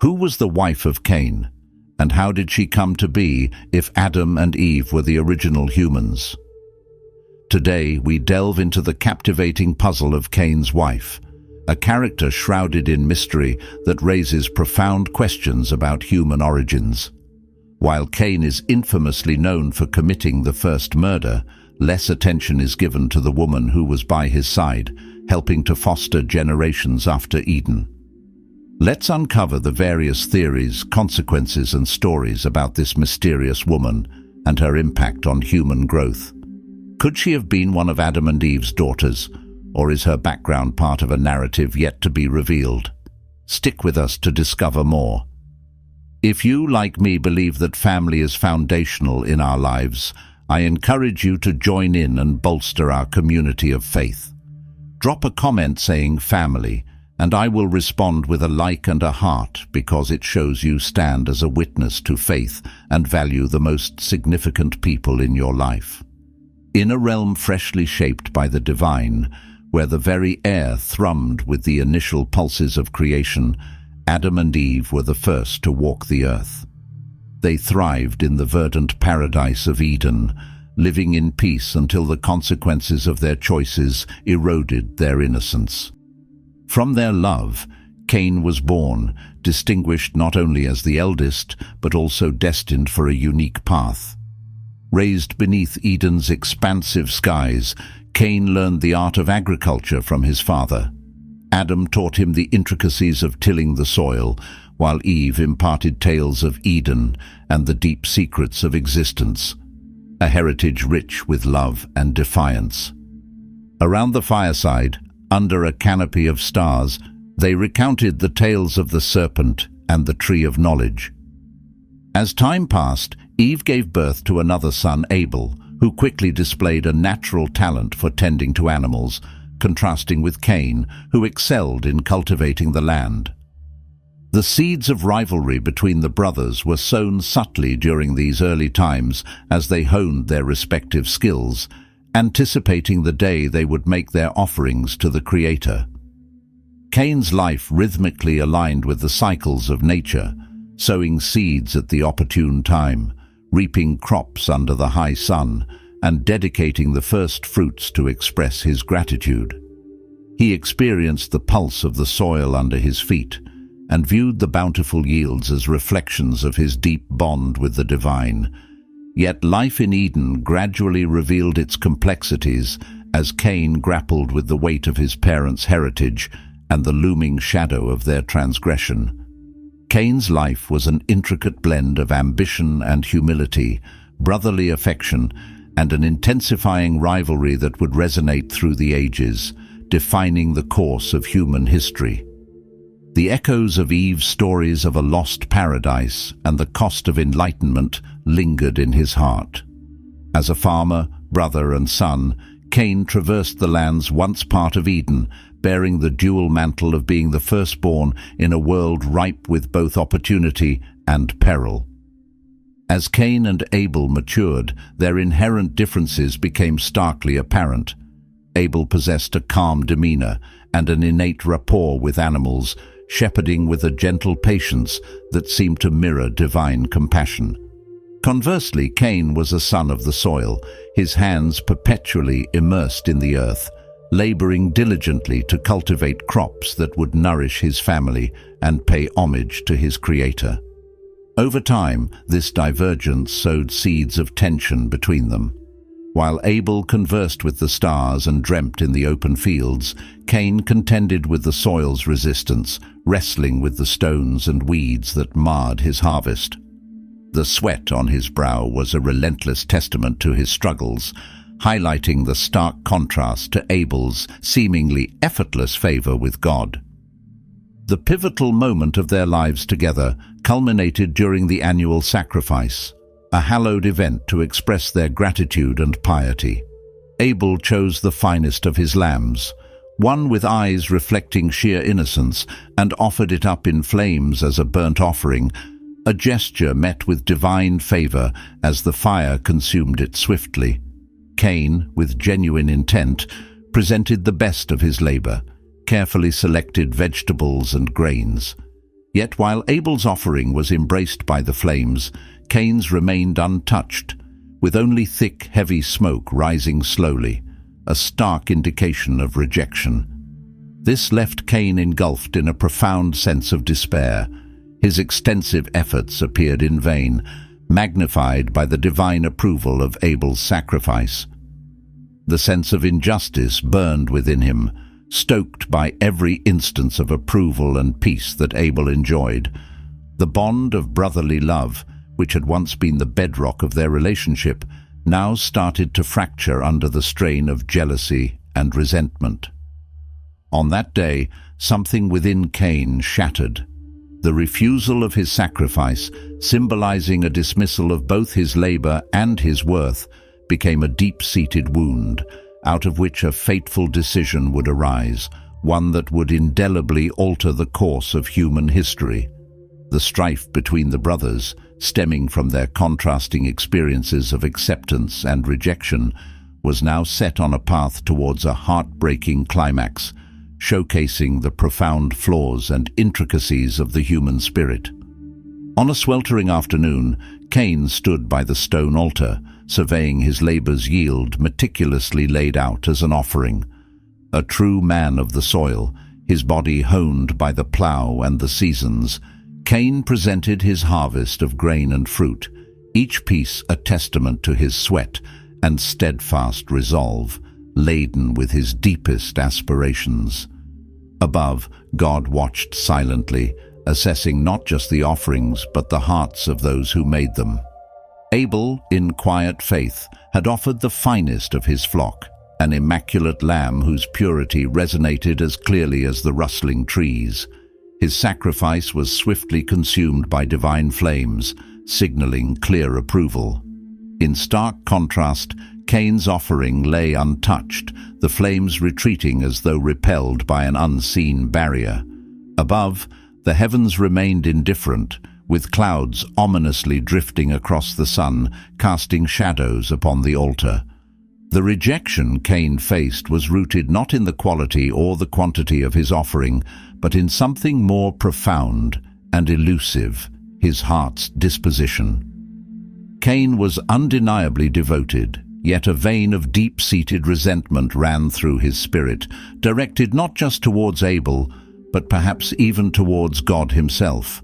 Who was the wife of Cain, and how did she come to be if Adam and Eve were the original humans? Today, we delve into the captivating puzzle of Cain's wife, a character shrouded in mystery that raises profound questions about human origins. While Cain is infamously known for committing the first murder, less attention is given to the woman who was by his side, helping to foster generations after Eden. Let's uncover the various theories, consequences, and stories about this mysterious woman and her impact on human growth. Could she have been one of Adam and Eve's daughters, or is her background part of a narrative yet to be revealed? Stick with us to discover more. If you, like me, believe that family is foundational in our lives, I encourage you to join in and bolster our community of faith. Drop a comment saying family, and I will respond with a like and a heart because it shows you stand as a witness to faith and value the most significant people in your life. In a realm freshly shaped by the divine, where the very air thrummed with the initial pulses of creation, Adam and Eve were the first to walk the earth. They thrived in the verdant paradise of Eden, living in peace until the consequences of their choices eroded their innocence. From their love, Cain was born, distinguished not only as the eldest, but also destined for a unique path. Raised beneath Eden's expansive skies, Cain learned the art of agriculture from his father. Adam taught him the intricacies of tilling the soil, while Eve imparted tales of Eden and the deep secrets of existence, a heritage rich with love and defiance. Around the fireside, under a canopy of stars, they recounted the tales of the serpent and the tree of knowledge. As time passed, Eve gave birth to another son, Abel, who quickly displayed a natural talent for tending to animals, contrasting with Cain, who excelled in cultivating the land. The seeds of rivalry between the brothers were sown subtly during these early times as they honed their respective skills, anticipating the day they would make their offerings to the Creator. Cain's life rhythmically aligned with the cycles of nature, sowing seeds at the opportune time, reaping crops under the high sun, and dedicating the first fruits to express his gratitude. He experienced the pulse of the soil under his feet, and viewed the bountiful yields as reflections of his deep bond with the divine. Yet life in Eden gradually revealed its complexities as Cain grappled with the weight of his parents' heritage and the looming shadow of their transgression. Cain's life was an intricate blend of ambition and humility, brotherly affection, and an intensifying rivalry that would resonate through the ages, defining the course of human history. The echoes of Eve's stories of a lost paradise and the cost of enlightenment lingered in his heart. As a farmer, brother, and son, Cain traversed the lands once part of Eden, bearing the dual mantle of being the firstborn in a world ripe with both opportunity and peril. As Cain and Abel matured, their inherent differences became starkly apparent. Abel possessed a calm demeanor and an innate rapport with animals, shepherding with a gentle patience that seemed to mirror divine compassion. Conversely, Cain was a son of the soil, his hands perpetually immersed in the earth, laboring diligently to cultivate crops that would nourish his family and pay homage to his Creator. Over time, this divergence sowed seeds of tension between them. While Abel conversed with the stars and dreamt in the open fields, Cain contended with the soil's resistance, wrestling with the stones and weeds that marred his harvest. The sweat on his brow was a relentless testament to his struggles, highlighting the stark contrast to Abel's seemingly effortless favor with God. The pivotal moment of their lives together culminated during the annual sacrifice, a hallowed event to express their gratitude and piety. Abel chose the finest of his lambs, one with eyes reflecting sheer innocence, and offered it up in flames as a burnt offering, a gesture met with divine favor as the fire consumed it swiftly. Cain, with genuine intent, presented the best of his labor, carefully selected vegetables and grains. Yet while Abel's offering was embraced by the flames, Cain's remained untouched, with only thick, heavy smoke rising slowly, a stark indication of rejection. This left Cain engulfed in a profound sense of despair. His extensive efforts appeared in vain, magnified by the divine approval of Abel's sacrifice. The sense of injustice burned within him, stoked by every instance of approval and peace that Abel enjoyed. The bond of brotherly love, which had once been the bedrock of their relationship, now started to fracture under the strain of jealousy and resentment. On that day, something within Cain shattered. The refusal of his sacrifice, symbolizing a dismissal of both his labor and his worth, became a deep-seated wound, out of which a fateful decision would arise, one that would indelibly alter the course of human history. The strife between the brothers, stemming from their contrasting experiences of acceptance and rejection, was now set on a path towards a heartbreaking climax, showcasing the profound flaws and intricacies of the human spirit. On a sweltering afternoon, Cain stood by the stone altar, surveying his labor's yield meticulously laid out as an offering. A true man of the soil, his body honed by the plough and the seasons, Cain presented his harvest of grain and fruit, each piece a testament to his sweat and steadfast resolve, laden with his deepest aspirations. Above, God watched silently, assessing not just the offerings but the hearts of those who made them. Abel, in quiet faith, had offered the finest of his flock, an immaculate lamb whose purity resonated as clearly as the rustling trees. His sacrifice was swiftly consumed by divine flames, signaling clear approval. In stark contrast, Cain's offering lay untouched, the flames retreating as though repelled by an unseen barrier. Above, the heavens remained indifferent, with clouds ominously drifting across the sun, casting shadows upon the altar. The rejection Cain faced was rooted not in the quality or the quantity of his offering, but in something more profound and elusive, his heart's disposition. Cain was undeniably devoted, yet a vein of deep-seated resentment ran through his spirit, directed not just towards Abel, but perhaps even towards God himself.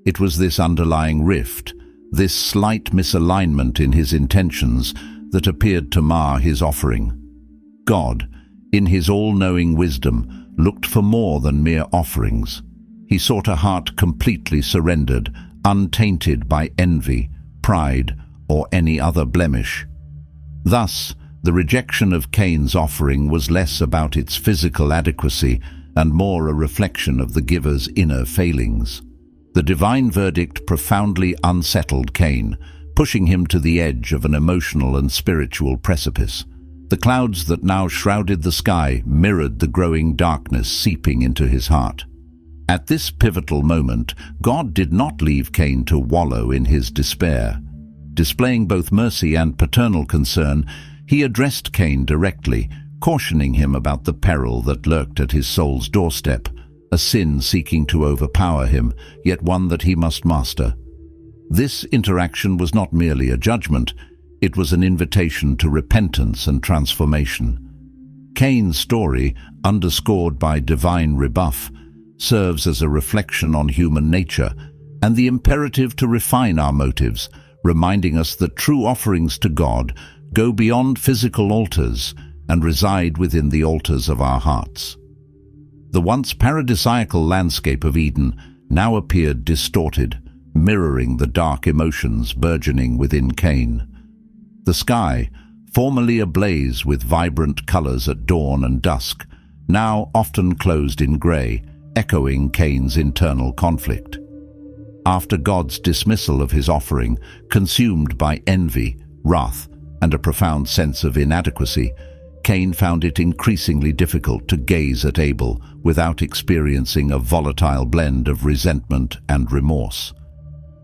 It was this underlying rift, this slight misalignment in his intentions, that appeared to mar his offering. God, in his all-knowing wisdom, looked for more than mere offerings. He sought a heart completely surrendered, untainted by envy, pride, or any other blemish. Thus, the rejection of Cain's offering was less about its physical adequacy and more a reflection of the giver's inner failings. The divine verdict profoundly unsettled Cain, pushing him to the edge of an emotional and spiritual precipice. The clouds that now shrouded the sky mirrored the growing darkness seeping into his heart. At this pivotal moment, God did not leave Cain to wallow in his despair. Displaying both mercy and paternal concern, he addressed Cain directly, cautioning him about the peril that lurked at his soul's doorstep, a sin seeking to overpower him, yet one that he must master. This interaction was not merely a judgment, it was an invitation to repentance and transformation. Cain's story, underscored by divine rebuff, serves as a reflection on human nature and the imperative to refine our motives, reminding us that true offerings to God go beyond physical altars and reside within the altars of our hearts. The once paradisiacal landscape of Eden now appeared distorted, mirroring the dark emotions burgeoning within Cain. The sky, formerly ablaze with vibrant colors at dawn and dusk, now often closed in grey, echoing Cain's internal conflict. After God's dismissal of his offering, consumed by envy, wrath, and a profound sense of inadequacy, Cain found it increasingly difficult to gaze at Abel without experiencing a volatile blend of resentment and remorse.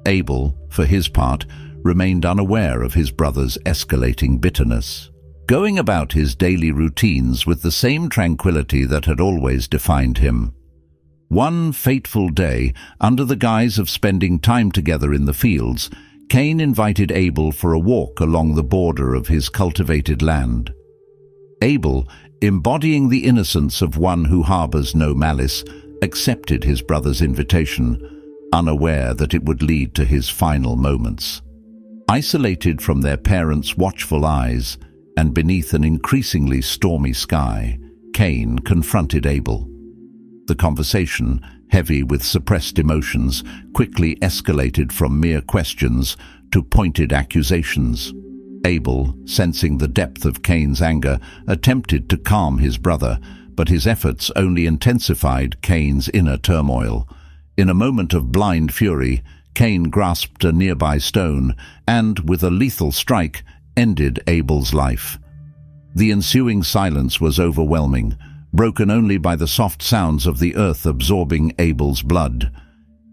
Abel, for his part, remained unaware of his brother's escalating bitterness, going about his daily routines with the same tranquility that had always defined him. One fateful day, under the guise of spending time together in the fields, Cain invited Abel for a walk along the border of his cultivated land. Abel, embodying the innocence of one who harbors no malice, accepted his brother's invitation, unaware that it would lead to his final moments. Isolated from their parents' watchful eyes, and beneath an increasingly stormy sky, Cain confronted Abel. The conversation, heavy with suppressed emotions, quickly escalated from mere questions to pointed accusations. Abel, sensing the depth of Cain's anger, attempted to calm his brother, but his efforts only intensified Cain's inner turmoil. In a moment of blind fury, Cain grasped a nearby stone and, with a lethal strike, ended Abel's life. The ensuing silence was overwhelming, broken only by the soft sounds of the earth absorbing Abel's blood.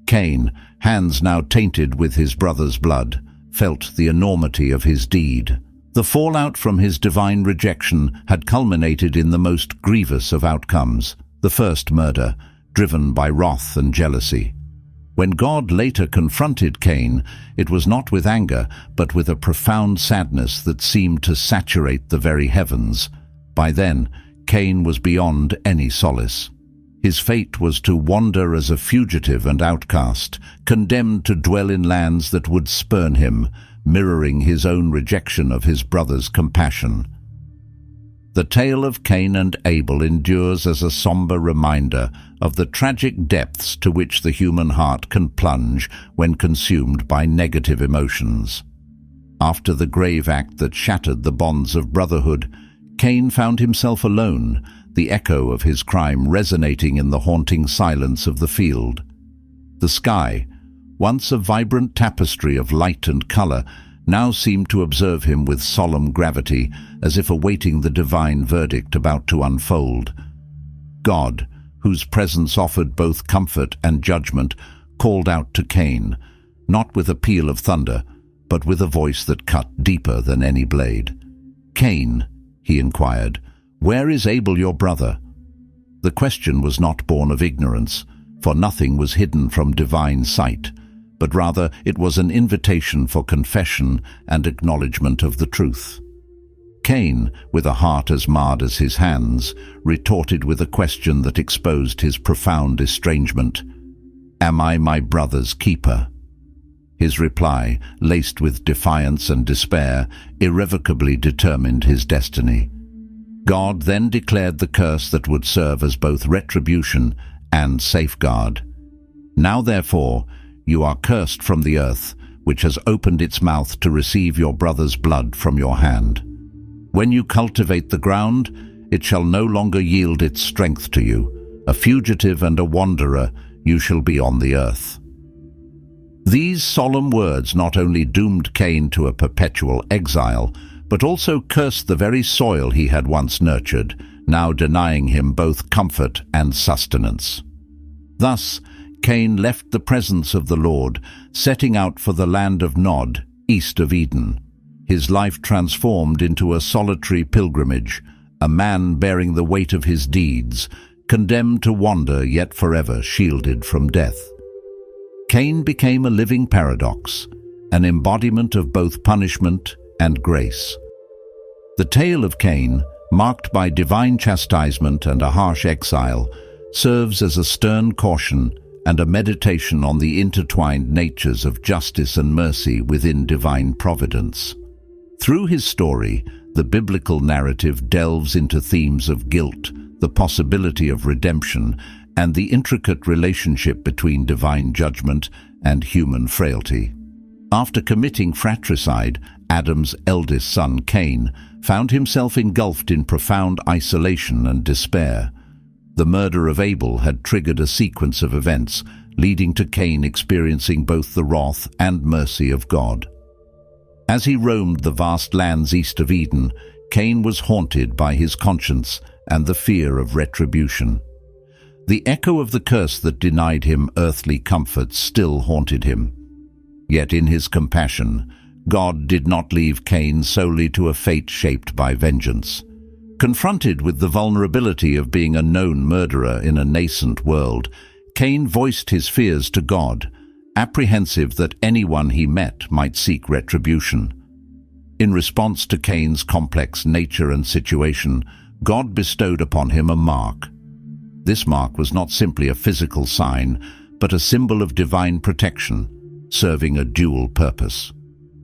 Cain, hands now tainted with his brother's blood, felt the enormity of his deed. The fallout from his divine rejection had culminated in the most grievous of outcomes, the first murder, driven by wrath and jealousy. When God later confronted Cain, it was not with anger, but with a profound sadness that seemed to saturate the very heavens. By then, Cain was beyond any solace. His fate was to wander as a fugitive and outcast, condemned to dwell in lands that would spurn him, mirroring his own rejection of his brother's compassion. The tale of Cain and Abel endures as a somber reminder of the tragic depths to which the human heart can plunge when consumed by negative emotions. After the grave act that shattered the bonds of brotherhood, Cain found himself alone, the echo of his crime resonating in the haunting silence of the field. The sky, once a vibrant tapestry of light and color, now seemed to observe him with solemn gravity, as if awaiting the divine verdict about to unfold. God, whose presence offered both comfort and judgment, called out to Cain, not with a peal of thunder, but with a voice that cut deeper than any blade. "Cain," he inquired, "where is Abel your brother?" The question was not born of ignorance, for nothing was hidden from divine sight, but rather it was an invitation for confession and acknowledgement of the truth. Cain, with a heart as marred as his hands, retorted with a question that exposed his profound estrangement. "Am I my brother's keeper?" His reply, laced with defiance and despair, irrevocably determined his destiny. God then declared the curse that would serve as both retribution and safeguard. "Now therefore, you are cursed from the earth, which has opened its mouth to receive your brother's blood from your hand. When you cultivate the ground, it shall no longer yield its strength to you. A fugitive and a wanderer, you shall be on the earth." These solemn words not only doomed Cain to a perpetual exile, but also cursed the very soil he had once nurtured, now denying him both comfort and sustenance. Thus, Cain left the presence of the Lord, setting out for the land of Nod, east of Eden. His life transformed into a solitary pilgrimage, a man bearing the weight of his deeds, condemned to wander yet forever shielded from death. Cain became a living paradox, an embodiment of both punishment and grace. The tale of Cain, marked by divine chastisement and a harsh exile, serves as a stern caution and a meditation on the intertwined natures of justice and mercy within divine providence. Through his story, the biblical narrative delves into themes of guilt, the possibility of redemption, and the intricate relationship between divine judgment and human frailty. After committing fratricide, Adam's eldest son, Cain, found himself engulfed in profound isolation and despair. The murder of Abel had triggered a sequence of events, leading to Cain experiencing both the wrath and mercy of God. As he roamed the vast lands east of Eden, Cain was haunted by his conscience and the fear of retribution. The echo of the curse that denied him earthly comforts still haunted him. Yet in his compassion, God did not leave Cain solely to a fate shaped by vengeance. Confronted with the vulnerability of being a known murderer in a nascent world, Cain voiced his fears to God, apprehensive that anyone he met might seek retribution. In response to Cain's complex nature and situation, God bestowed upon him a mark. This mark was not simply a physical sign, but a symbol of divine protection, serving a dual purpose.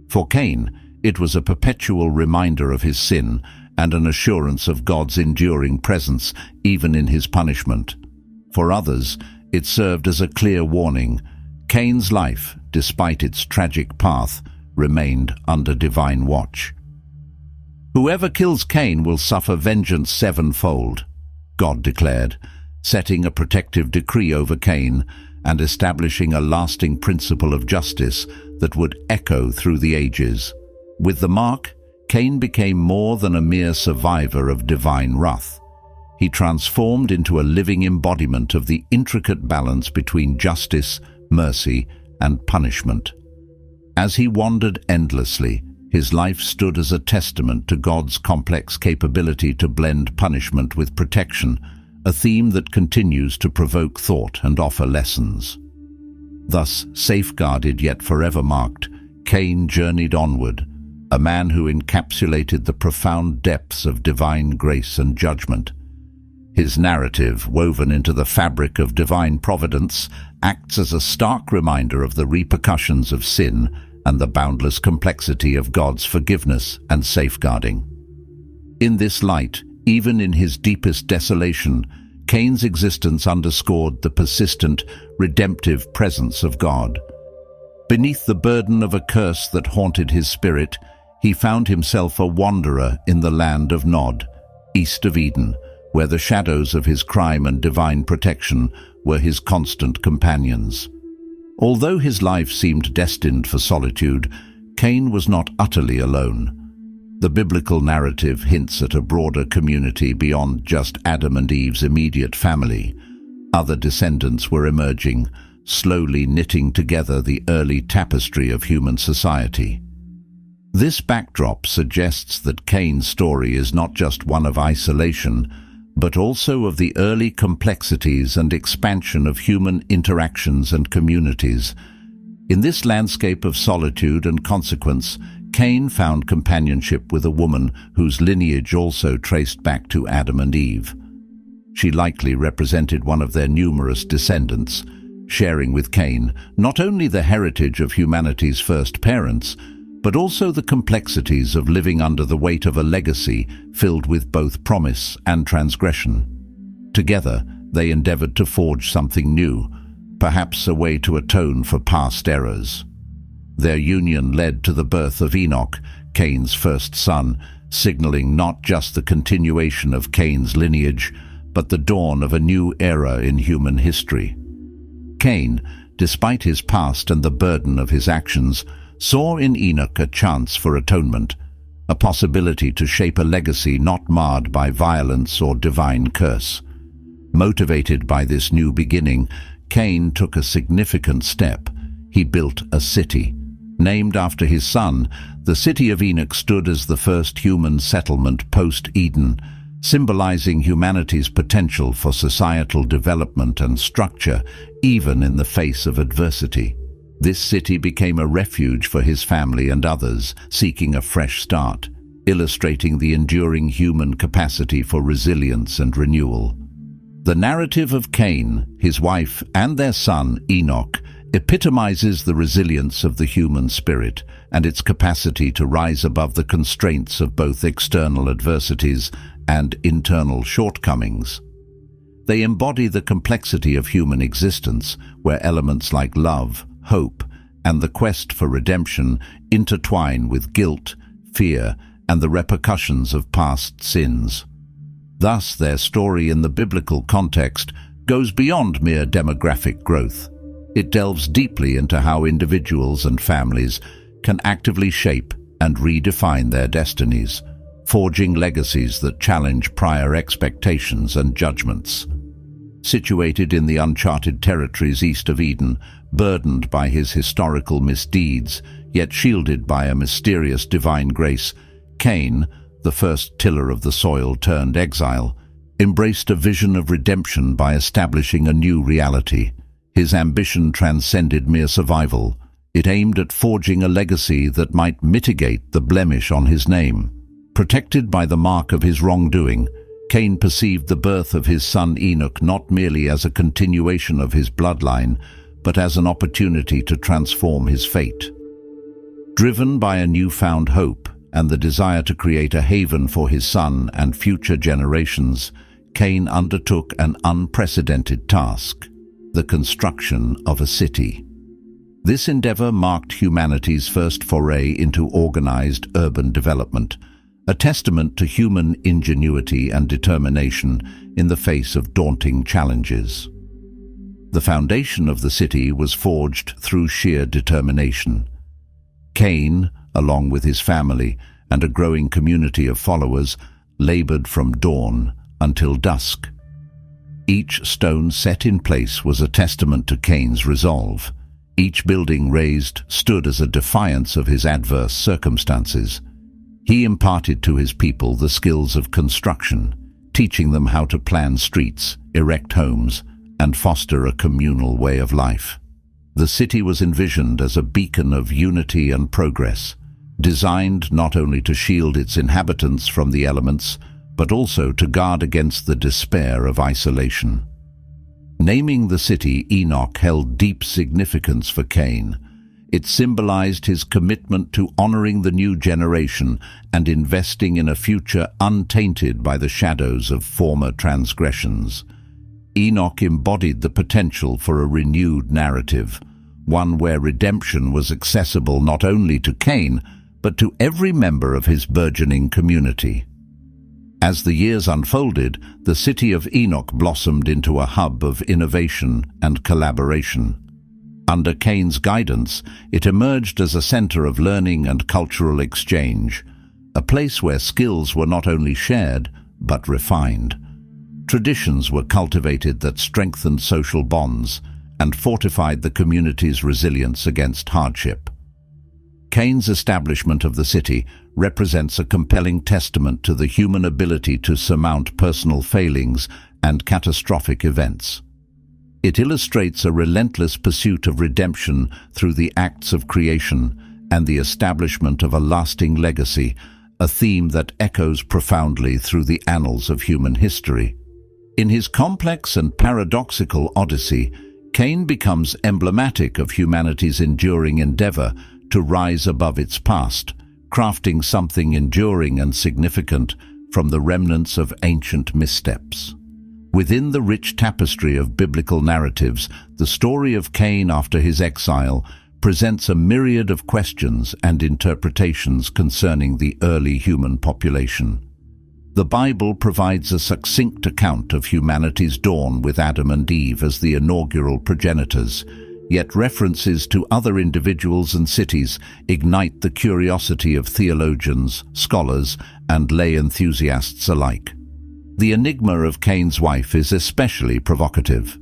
For Cain, it was a perpetual reminder of his sin and an assurance of God's enduring presence even in his punishment. For others, it served as a clear warning. Cain's life, despite its tragic path, remained under divine watch. "Whoever kills Cain will suffer vengeance sevenfold," God declared, setting a protective decree over Cain and establishing a lasting principle of justice that would echo through the ages. With the mark, Cain became more than a mere survivor of divine wrath. He transformed into a living embodiment of the intricate balance between justice, mercy, and punishment. As he wandered endlessly, his life stood as a testament to God's complex capability to blend punishment with protection, a theme that continues to provoke thought and offer lessons. Thus, safeguarded yet forever marked, Cain journeyed onward, a man who encapsulated the profound depths of divine grace and judgment. His narrative, woven into the fabric of divine providence, acts as a stark reminder of the repercussions of sin and the boundless complexity of God's forgiveness and safeguarding. In this light, even in his deepest desolation, Cain's existence underscored the persistent, redemptive presence of God. Beneath the burden of a curse that haunted his spirit, he found himself a wanderer in the land of Nod, east of Eden, where the shadows of his crime and divine protection were his constant companions. Although his life seemed destined for solitude, Cain was not utterly alone. The biblical narrative hints at a broader community beyond just Adam and Eve's immediate family. Other descendants were emerging, slowly knitting together the early tapestry of human society. This backdrop suggests that Cain's story is not just one of isolation, but also of the early complexities and expansion of human interactions and communities. In this landscape of solitude and consequence, Cain found companionship with a woman whose lineage also traced back to Adam and Eve. She likely represented one of their numerous descendants, sharing with Cain not only the heritage of humanity's first parents, but also the complexities of living under the weight of a legacy filled with both promise and transgression. Together, they endeavored to forge something new, perhaps a way to atone for past errors. Their union led to the birth of Enoch, Cain's first son, signaling not just the continuation of Cain's lineage, but the dawn of a new era in human history. Cain, despite his past and the burden of his actions, saw in Enoch a chance for atonement, a possibility to shape a legacy not marred by violence or divine curse. Motivated by this new beginning, Cain took a significant step. He built a city. Named after his son, the city of Enoch stood as the first human settlement post-Eden, symbolizing humanity's potential for societal development and structure, even in the face of adversity. This city became a refuge for his family and others seeking a fresh start, illustrating the enduring human capacity for resilience and renewal. The narrative of Cain, his wife, and their son, Enoch, epitomizes the resilience of the human spirit and its capacity to rise above the constraints of both external adversities and internal shortcomings. They embody the complexity of human existence, where elements like love, hope, and the quest for redemption intertwine with guilt, fear, and the repercussions of past sins. Thus, their story in the biblical context goes beyond mere demographic growth. It delves deeply into how individuals and families can actively shape and redefine their destinies, forging legacies that challenge prior expectations and judgments. Situated in the uncharted territories east of Eden, burdened by his historical misdeeds, yet shielded by a mysterious divine grace, Cain, the first tiller of the soil turned exile, embraced a vision of redemption by establishing a new reality. His ambition transcended mere survival. It aimed at forging a legacy that might mitigate the blemish on his name. Protected by the mark of his wrongdoing, Cain perceived the birth of his son Enoch not merely as a continuation of his bloodline, but as an opportunity to transform his fate. Driven by a newfound hope and the desire to create a haven for his son and future generations, Cain undertook an unprecedented task: the construction of a city. This endeavor marked humanity's first foray into organized urban development, a testament to human ingenuity and determination in the face of daunting challenges. The foundation of the city was forged through sheer determination. Cain, along with his family and a growing community of followers, labored from dawn until dusk. Each stone set in place was a testament to Cain's resolve. Each building raised stood as a defiance of his adverse circumstances. He imparted to his people the skills of construction, teaching them how to plan streets, erect homes, and foster a communal way of life. The city was envisioned as a beacon of unity and progress, designed not only to shield its inhabitants from the elements, but also to guard against the despair of isolation. Naming the city Enoch held deep significance for Cain. It symbolized his commitment to honoring the new generation and investing in a future untainted by the shadows of former transgressions. Enoch embodied the potential for a renewed narrative, one where redemption was accessible not only to Cain, but to every member of his burgeoning community. As the years unfolded, the city of Enoch blossomed into a hub of innovation and collaboration. Under Cain's guidance, it emerged as a center of learning and cultural exchange, a place where skills were not only shared, but refined. Traditions were cultivated that strengthened social bonds and fortified the community's resilience against hardship. Cain's establishment of the city represents a compelling testament to the human ability to surmount personal failings and catastrophic events. It illustrates a relentless pursuit of redemption through the acts of creation and the establishment of a lasting legacy, a theme that echoes profoundly through the annals of human history. In his complex and paradoxical odyssey, Cain becomes emblematic of humanity's enduring endeavor to rise above its past, crafting something enduring and significant from the remnants of ancient missteps. Within the rich tapestry of biblical narratives, the story of Cain after his exile presents a myriad of questions and interpretations concerning the early human population. The Bible provides a succinct account of humanity's dawn with Adam and Eve as the inaugural progenitors, yet references to other individuals and cities ignite the curiosity of theologians, scholars, and lay enthusiasts alike. The enigma of Cain's wife is especially provocative.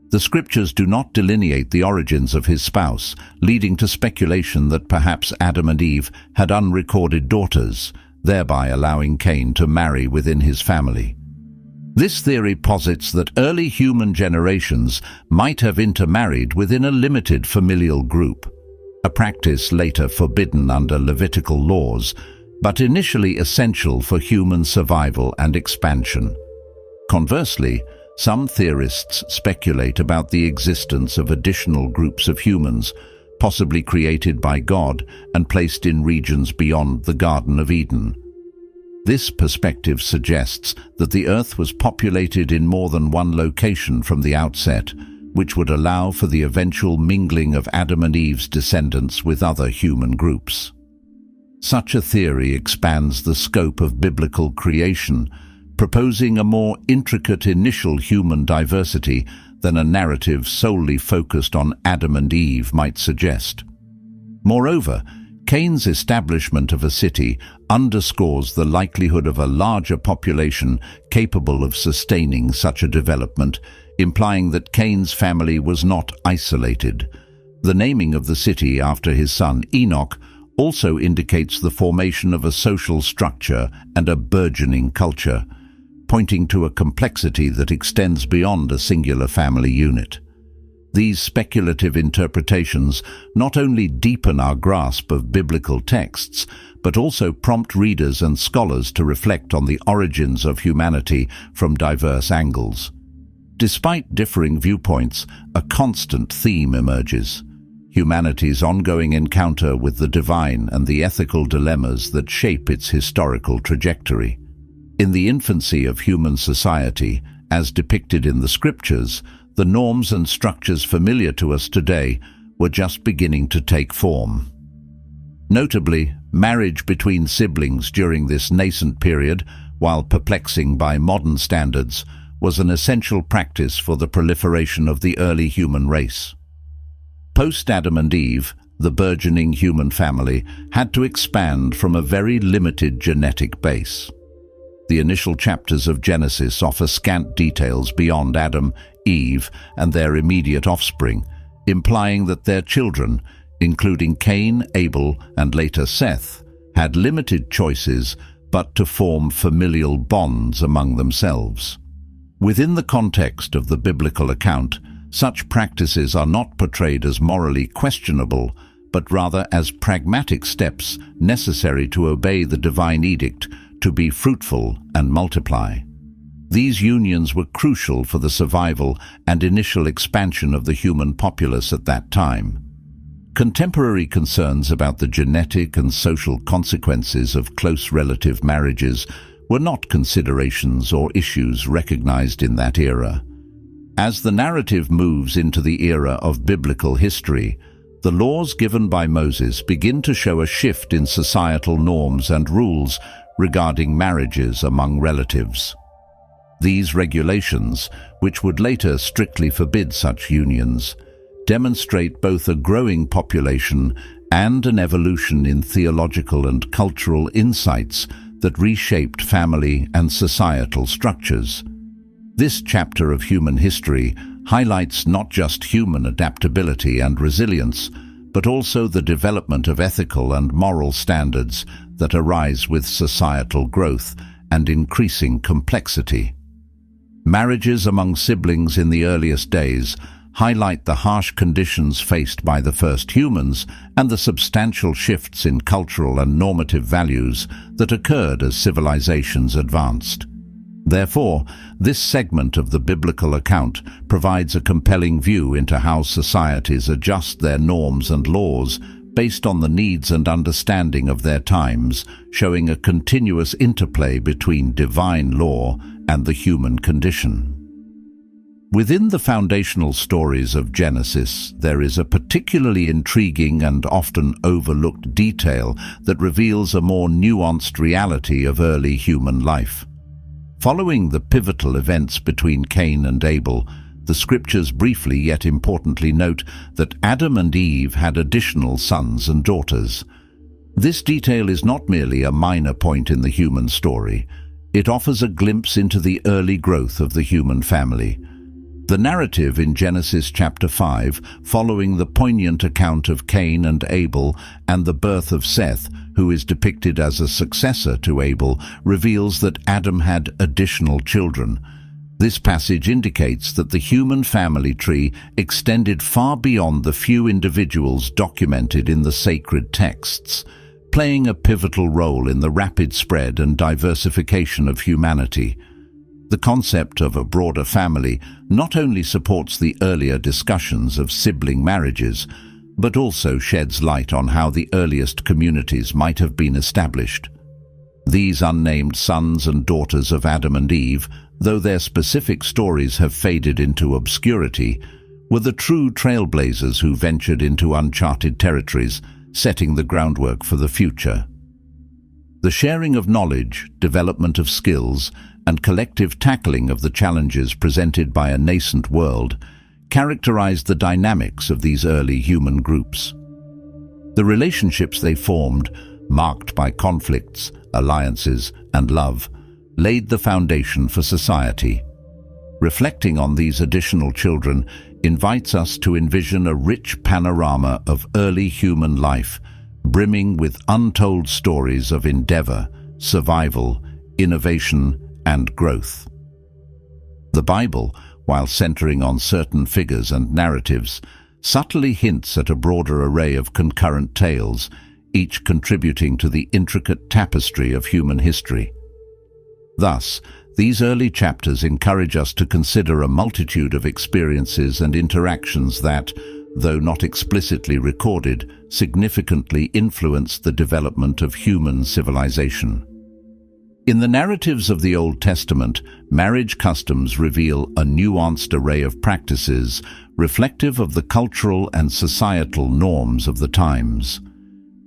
The scriptures do not delineate the origins of his spouse, leading to speculation that perhaps Adam and Eve had unrecorded daughters, thereby allowing Cain to marry within his family. This theory posits that early human generations might have intermarried within a limited familial group, a practice later forbidden under Levitical laws, but initially essential for human survival and expansion. Conversely, some theorists speculate about the existence of additional groups of humans, possibly created by God and placed in regions beyond the Garden of Eden. This perspective suggests that the Earth was populated in more than one location from the outset, which would allow for the eventual mingling of Adam and Eve's descendants with other human groups. Such a theory expands the scope of biblical creation, proposing a more intricate initial human diversity than a narrative solely focused on Adam and Eve might suggest. Moreover, Cain's establishment of a city underscores the likelihood of a larger population capable of sustaining such a development, implying that Cain's family was not isolated. The naming of the city after his son Enoch also indicates the formation of a social structure and a burgeoning culture, pointing to a complexity that extends beyond a singular family unit. These speculative interpretations not only deepen our grasp of biblical texts, but also prompt readers and scholars to reflect on the origins of humanity from diverse angles. Despite differing viewpoints, a constant theme emerges: humanity's ongoing encounter with the divine and the ethical dilemmas that shape its historical trajectory. In the infancy of human society, as depicted in the scriptures, the norms and structures familiar to us today were just beginning to take form. Notably, marriage between siblings during this nascent period, while perplexing by modern standards, was an essential practice for the proliferation of the early human race. Post-Adam and Eve, the burgeoning human family had to expand from a very limited genetic base. The initial chapters of Genesis offer scant details beyond Adam, Eve, and their immediate offspring, implying that their children, including Cain, Abel, and later Seth, had limited choices but to form familial bonds among themselves. Within the context of the biblical account, such practices are not portrayed as morally questionable, but rather as pragmatic steps necessary to obey the divine edict to be fruitful and multiply. These unions were crucial for the survival and initial expansion of the human populace at that time. Contemporary concerns about the genetic and social consequences of close relative marriages were not considerations or issues recognized in that era. As the narrative moves into the era of biblical history, the laws given by Moses begin to show a shift in societal norms and rules regarding marriages among relatives. These regulations, which would later strictly forbid such unions, demonstrate both a growing population and an evolution in theological and cultural insights that reshaped family and societal structures. This chapter of human history highlights not just human adaptability and resilience, but also the development of ethical and moral standards that arise with societal growth and increasing complexity. Marriages among siblings in the earliest days highlight the harsh conditions faced by the first humans and the substantial shifts in cultural and normative values that occurred as civilizations advanced. Therefore, this segment of the biblical account provides a compelling view into how societies adjust their norms and laws based on the needs and understanding of their times, showing a continuous interplay between divine law and the human condition. Within the foundational stories of Genesis, there is a particularly intriguing and often overlooked detail that reveals a more nuanced reality of early human life. Following the pivotal events between Cain and Abel, the scriptures briefly yet importantly note that Adam and Eve had additional sons and daughters. This detail is not merely a minor point in the human story. It offers a glimpse into the early growth of the human family. The narrative in Genesis chapter 5, following the poignant account of Cain and Abel and the birth of Seth, who is depicted as a successor to Abel, reveals that Adam had additional children. This passage indicates that the human family tree extended far beyond the few individuals documented in the sacred texts, playing a pivotal role in the rapid spread and diversification of humanity. The concept of a broader family not only supports the earlier discussions of sibling marriages, but also sheds light on how the earliest communities might have been established. These unnamed sons and daughters of Adam and Eve, though their specific stories have faded into obscurity, were the true trailblazers who ventured into uncharted territories, setting the groundwork for the future. The sharing of knowledge, development of skills, and collective tackling of the challenges presented by a nascent world characterized the dynamics of these early human groups. The relationships they formed, marked by conflicts, alliances, and love, laid the foundation for society. Reflecting on these additional children invites us to envision a rich panorama of early human life, brimming with untold stories of endeavor, survival, innovation, and growth. The Bible, while centering on certain figures and narratives, subtly hints at a broader array of concurrent tales, each contributing to the intricate tapestry of human history. Thus, these early chapters encourage us to consider a multitude of experiences and interactions that, though not explicitly recorded, significantly influenced the development of human civilization. In the narratives of the Old Testament, marriage customs reveal a nuanced array of practices reflective of the cultural and societal norms of the times.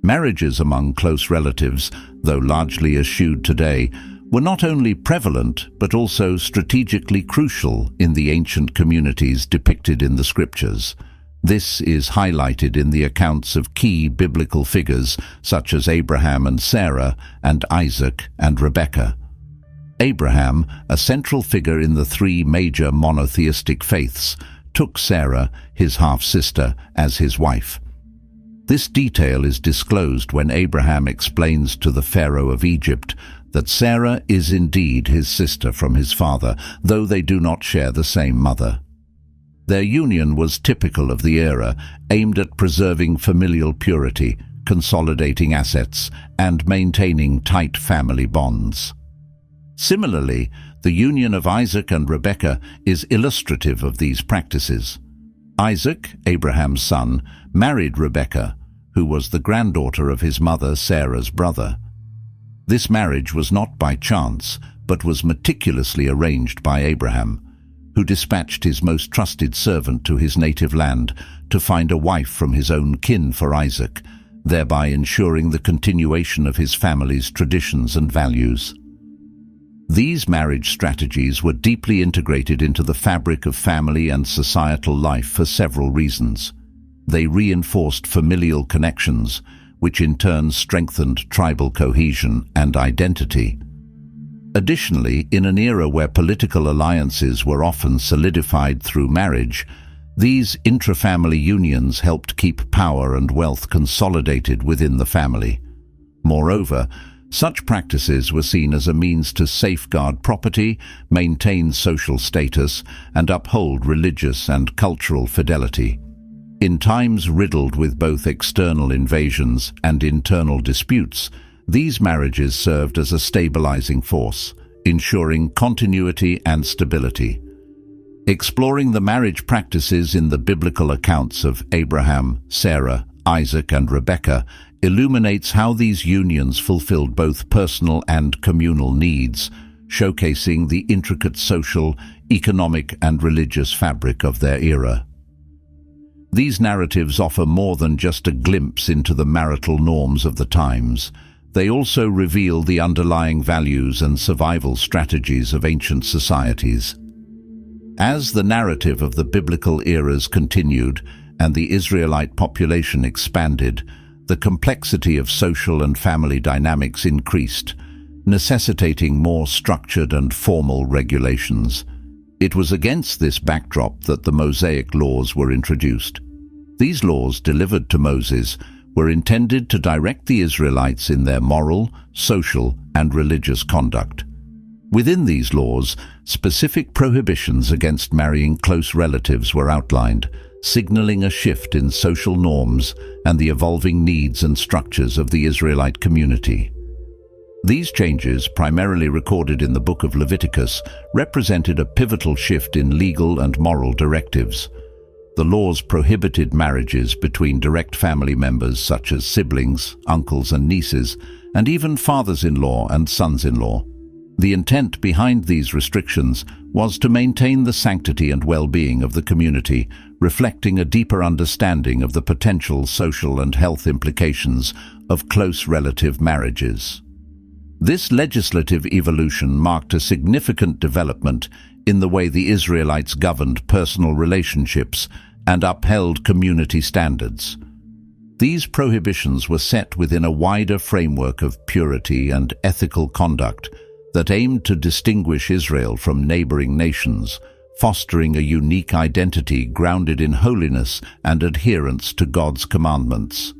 Marriages among close relatives, though largely eschewed today, were not only prevalent but also strategically crucial in the ancient communities depicted in the scriptures. This is highlighted in the accounts of key biblical figures such as Abraham and Sarah and Isaac and Rebekah. Abraham, a central figure in the three major monotheistic faiths, took Sarah, his half-sister, as his wife. This detail is disclosed when Abraham explains to the Pharaoh of Egypt that Sarah is indeed his sister from his father, though they do not share the same mother. Their union was typical of the era, aimed at preserving familial purity, consolidating assets, and maintaining tight family bonds. Similarly, the union of Isaac and Rebekah is illustrative of these practices. Isaac, Abraham's son, married Rebekah, who was the granddaughter of his mother Sarah's brother. This marriage was not by chance, but was meticulously arranged by Abraham, who dispatched his most trusted servant to his native land to find a wife from his own kin for Isaac, thereby ensuring the continuation of his family's traditions and values. These marriage strategies were deeply integrated into the fabric of family and societal life for several reasons. They reinforced familial connections, which in turn strengthened tribal cohesion and identity. Additionally, in an era where political alliances were often solidified through marriage, these intra-family unions helped keep power and wealth consolidated within the family. Moreover, such practices were seen as a means to safeguard property, maintain social status, and uphold religious and cultural fidelity. In times riddled with both external invasions and internal disputes, these marriages served as a stabilizing force, ensuring continuity and stability. Exploring the marriage practices in the biblical accounts of Abraham, Sarah, Isaac, and Rebekah illuminates how these unions fulfilled both personal and communal needs, showcasing the intricate social, economic, and religious fabric of their era. These narratives offer more than just a glimpse into the marital norms of the times. They also reveal the underlying values and survival strategies of ancient societies. As the narrative of the biblical eras continued and the Israelite population expanded, the complexity of social and family dynamics increased, necessitating more structured and formal regulations. It was against this backdrop that the Mosaic laws were introduced. These laws, delivered to Moses, were intended to direct the Israelites in their moral, social, and religious conduct. Within these laws, specific prohibitions against marrying close relatives were outlined, signaling a shift in social norms and the evolving needs and structures of the Israelite community. These changes, primarily recorded in the book of Leviticus, represented a pivotal shift in legal and moral directives. The laws prohibited marriages between direct family members such as siblings, uncles and nieces, and even fathers-in-law and sons-in-law. The intent behind these restrictions was to maintain the sanctity and well-being of the community, reflecting a deeper understanding of the potential social and health implications of close relative marriages. This legislative evolution marked a significant development in the way the Israelites governed personal relationships and upheld community standards. These prohibitions were set within a wider framework of purity and ethical conduct that aimed to distinguish Israel from neighboring nations, fostering a unique identity grounded in holiness and adherence to God's commandments.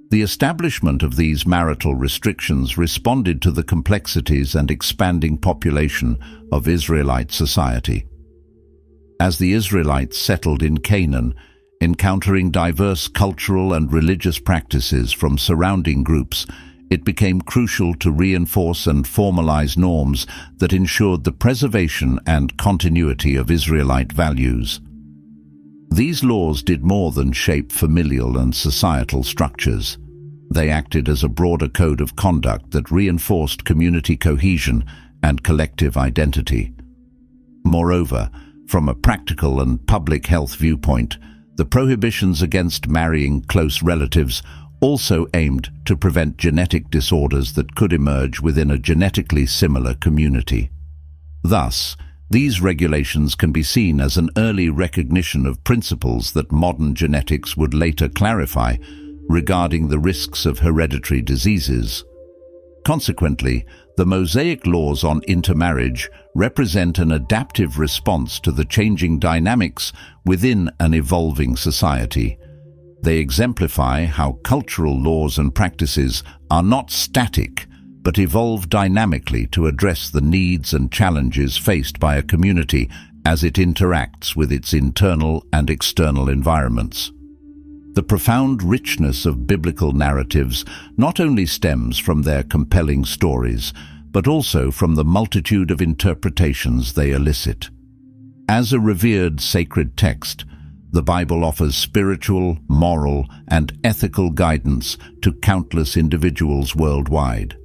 The establishment of these marital restrictions responded to the complexities and expanding population of Israelite society. As the Israelites settled in Canaan, encountering diverse cultural and religious practices from surrounding groups, it became crucial to reinforce and formalize norms that ensured the preservation and continuity of Israelite values. These laws did more than shape familial and societal structures. They acted as a broader code of conduct that reinforced community cohesion and collective identity. Moreover, from a practical and public health viewpoint, the prohibitions against marrying close relatives also aimed to prevent genetic disorders that could emerge within a genetically similar community. Thus, these regulations can be seen as an early recognition of principles that modern genetics would later clarify regarding the risks of hereditary diseases. Consequently, the Mosaic laws on intermarriage represent an adaptive response to the changing dynamics within an evolving society. They exemplify how cultural laws and practices are not static, but evolve dynamically to address the needs and challenges faced by a community as it interacts with its internal and external environments. The profound richness of biblical narratives not only stems from their compelling stories, but also from the multitude of interpretations they elicit. As a revered sacred text, the Bible offers spiritual, moral, and ethical guidance to countless individuals worldwide.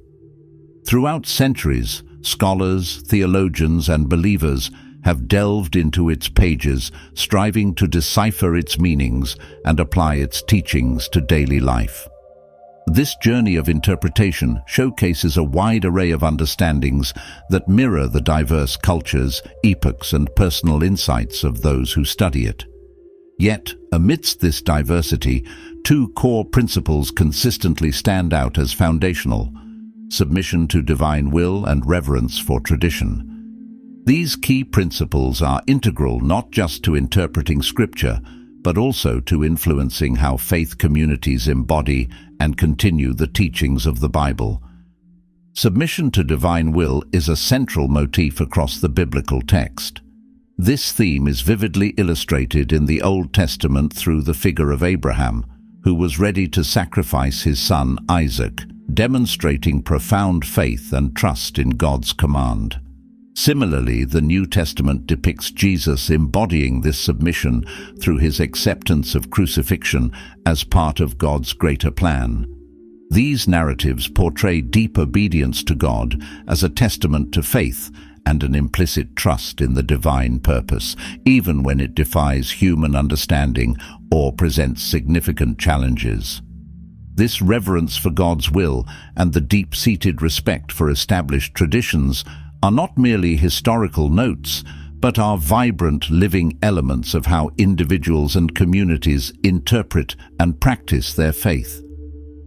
Throughout centuries, scholars, theologians, and believers have delved into its pages, striving to decipher its meanings and apply its teachings to daily life. This journey of interpretation showcases a wide array of understandings that mirror the diverse cultures, epochs, and personal insights of those who study it. Yet, amidst this diversity, two core principles consistently stand out as foundational: submission to divine will and reverence for tradition. These key principles are integral not just to interpreting Scripture, but also to influencing how faith communities embody and continue the teachings of the Bible. Submission to divine will is a central motif across the biblical text. This theme is vividly illustrated in the Old Testament through the figure of Abraham, who was ready to sacrifice his son Isaac, demonstrating profound faith and trust in God's command. Similarly, the New Testament depicts Jesus embodying this submission through his acceptance of crucifixion as part of God's greater plan. These narratives portray deep obedience to God as a testament to faith and an implicit trust in the divine purpose, even when it defies human understanding or presents significant challenges. This reverence for God's will and the deep-seated respect for established traditions are not merely historical notes, but are vibrant living elements of how individuals and communities interpret and practice their faith.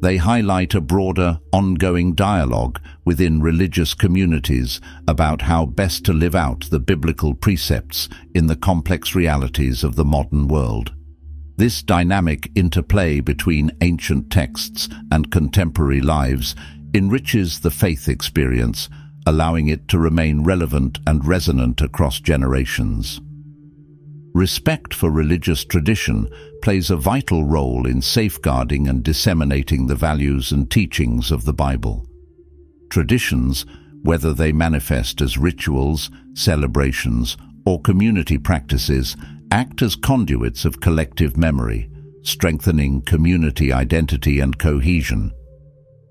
They highlight a broader, ongoing dialogue within religious communities about how best to live out the biblical precepts in the complex realities of the modern world. This dynamic interplay between ancient texts and contemporary lives enriches the faith experience, allowing it to remain relevant and resonant across generations. Respect for religious tradition plays a vital role in safeguarding and disseminating the values and teachings of the Bible. Traditions, whether they manifest as rituals, celebrations, or community practices, act as conduits of collective memory, strengthening community identity and cohesion.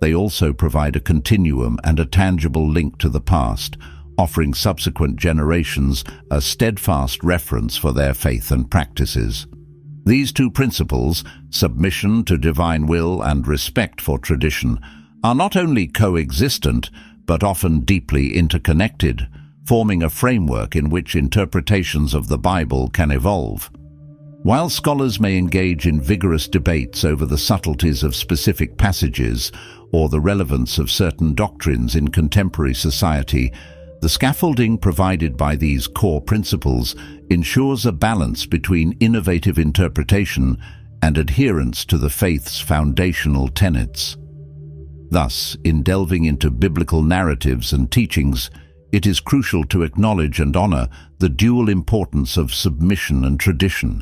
They also provide a continuum and a tangible link to the past, offering subsequent generations a steadfast reference for their faith and practices. These two principles, submission to divine will and respect for tradition, are not only coexistent, but often deeply interconnected, forming a framework in which interpretations of the Bible can evolve. While scholars may engage in vigorous debates over the subtleties of specific passages or the relevance of certain doctrines in contemporary society, the scaffolding provided by these core principles ensures a balance between innovative interpretation and adherence to the faith's foundational tenets. Thus, in delving into biblical narratives and teachings, it is crucial to acknowledge and honor the dual importance of submission and tradition.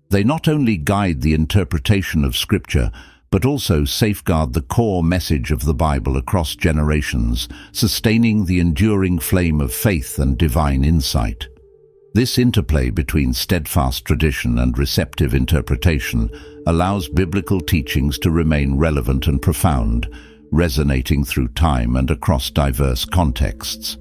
They not only guide the interpretation of Scripture, but also safeguard the core message of the Bible across generations, sustaining the enduring flame of faith and divine insight. This interplay between steadfast tradition and receptive interpretation allows biblical teachings to remain relevant and profound, resonating through time and across diverse contexts.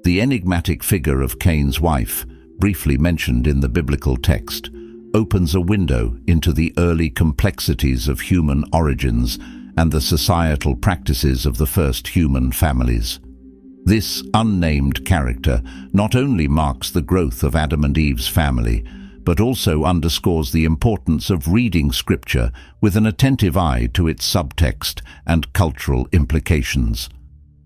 The enigmatic figure of Cain's wife, briefly mentioned in the biblical text, opens a window into the early complexities of human origins and the societal practices of the first human families. This unnamed character not only marks the growth of Adam and Eve's family, but also underscores the importance of reading Scripture with an attentive eye to its subtext and cultural implications.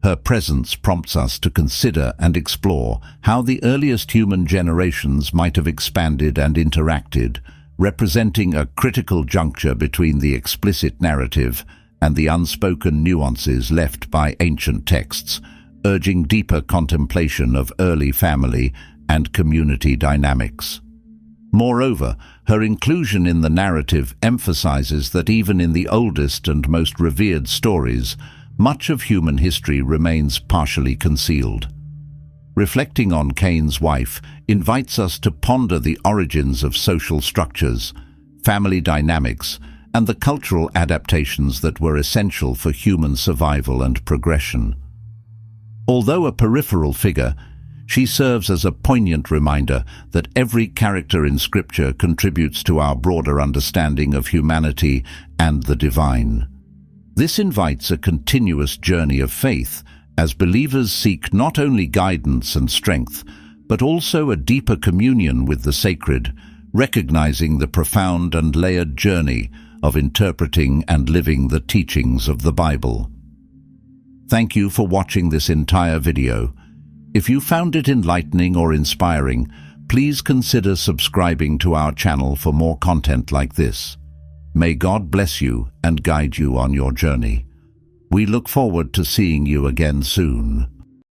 Her presence prompts us to consider and explore how the earliest human generations might have expanded and interacted, representing a critical juncture between the explicit narrative and the unspoken nuances left by ancient texts, urging deeper contemplation of early family and community dynamics. Moreover, her inclusion in the narrative emphasizes that even in the oldest and most revered stories, much of human history remains partially concealed. Reflecting on Cain's wife invites us to ponder the origins of social structures, family dynamics, and the cultural adaptations that were essential for human survival and progression. Although a peripheral figure, she serves as a poignant reminder that every character in Scripture contributes to our broader understanding of humanity and the divine. This invites a continuous journey of faith as believers seek not only guidance and strength, but also a deeper communion with the sacred, recognizing the profound and layered journey of interpreting and living the teachings of the Bible. Thank you for watching this entire video. If you found it enlightening or inspiring, please consider subscribing to our channel for more content like this. May God bless you and guide you on your journey. We look forward to seeing you again soon.